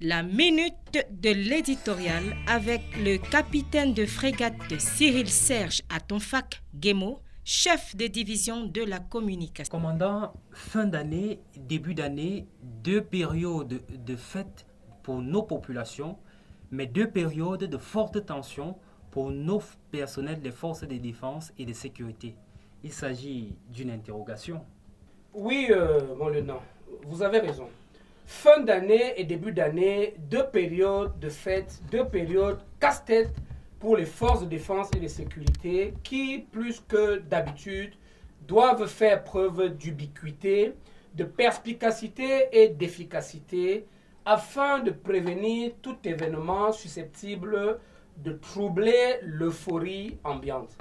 La minute de l'éditorial avec le capitaine de frégate Cyril Serge Atonfac Guémo, chef de division de la communication. Commandant, fin d'année, début d'année, deux périodes de fête pour nos populations, mais deux périodes de forte tension pour nos personnels des forces de défense et de sécurité. Il s'agit d'une interrogation. Oui, mon lieutenant, vous avez raison. Fin d'année et début d'année, deux périodes de fête, deux périodes casse-tête pour les forces de défense et de sécurité qui, plus que d'habitude, doivent faire preuve d'ubiquité, de perspicacité et d'efficacité afin de prévenir tout événement susceptible de troubler l'euphorie ambiante.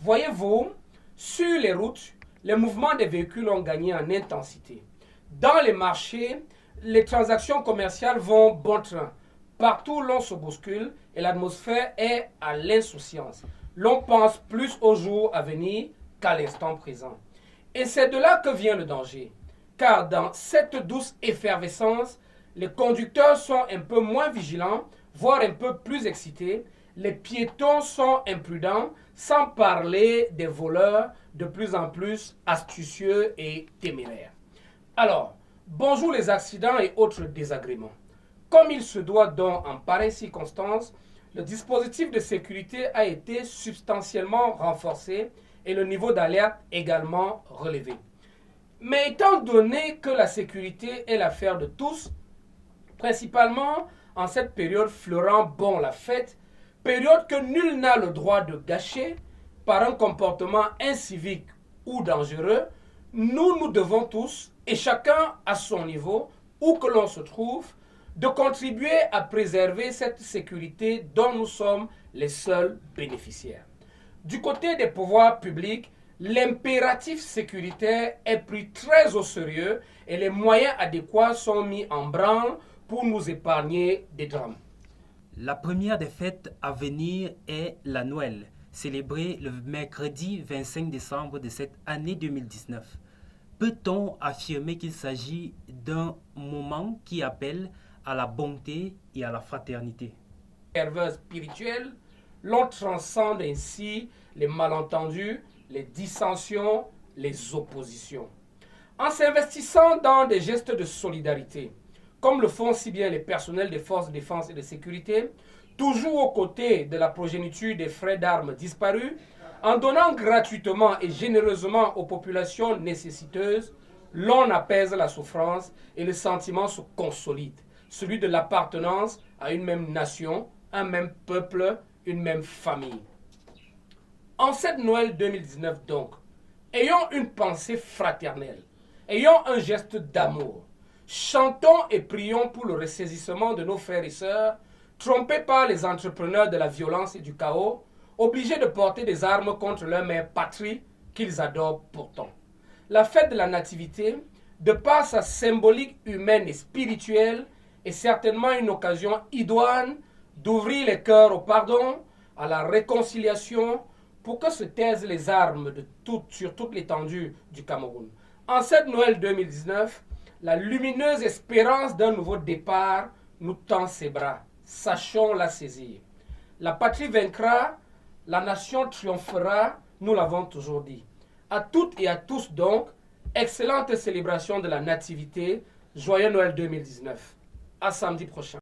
Voyez-vous, sur les routes, les mouvements des véhicules ont gagné en intensité. Dans les marchés, les transactions commerciales vont bon train. Partout, l'on se bouscule et l'atmosphère est à l'insouciance. L'on pense plus au jour à venir qu'à l'instant présent. Et c'est de là que vient le danger. Car dans cette douce effervescence, les conducteurs sont un peu moins vigilants, voire un peu plus excités. Les piétons sont imprudents, sans parler des voleurs de plus en plus astucieux et téméraires. Alors, bonjour les accidents et autres désagréments. Comme il se doit donc en pareille circonstance, le dispositif de sécurité a été substantiellement renforcé et le niveau d'alerte également relevé. Mais étant donné que la sécurité est l'affaire de tous, principalement en cette période fleurant bon la fête, période que nul n'a le droit de gâcher par un comportement incivique ou dangereux, nous devons tous, et chacun à son niveau, où que l'on se trouve, de contribuer à préserver cette sécurité dont nous sommes les seuls bénéficiaires. Du côté des pouvoirs publics, l'impératif sécuritaire est pris très au sérieux et les moyens adéquats sont mis en branle pour nous épargner des drames. La première des fêtes à venir est la Noël, célébrée le mercredi 25 décembre de cette année 2019. Peut-on affirmer qu'il s'agit d'un moment qui appelle à la bonté et à la fraternité? Ferveur spirituelle, l'on transcende ainsi les malentendus, les dissensions, les oppositions. En s'investissant dans des gestes de solidarité, comme le font si bien les personnels des forces de défense et de sécurité, toujours aux côtés de la progéniture des frères d'armes disparus, en donnant gratuitement et généreusement aux populations nécessiteuses, l'on apaise la souffrance et le sentiment se consolide, celui de l'appartenance à une même nation, un même peuple, une même famille. En cette Noël 2019 donc, ayons une pensée fraternelle, ayons un geste d'amour, chantons et prions pour le ressaisissement de nos frères et sœurs, trompés par les entrepreneurs de la violence et du chaos, obligés de porter des armes contre leur mère patrie qu'ils adorent pourtant. La fête de la Nativité, de par sa symbolique humaine et spirituelle, est certainement une occasion idoine d'ouvrir les cœurs au pardon, à la réconciliation, pour que se taisent les armes sur toute l'étendue du Cameroun. En cette Noël 2019, la lumineuse espérance d'un nouveau départ nous tend ses bras. Sachons la saisir. La patrie vaincra, la nation triomphera, nous l'avons toujours dit. À toutes et à tous donc, excellente célébration de la Nativité, joyeux Noël 2019. À samedi prochain.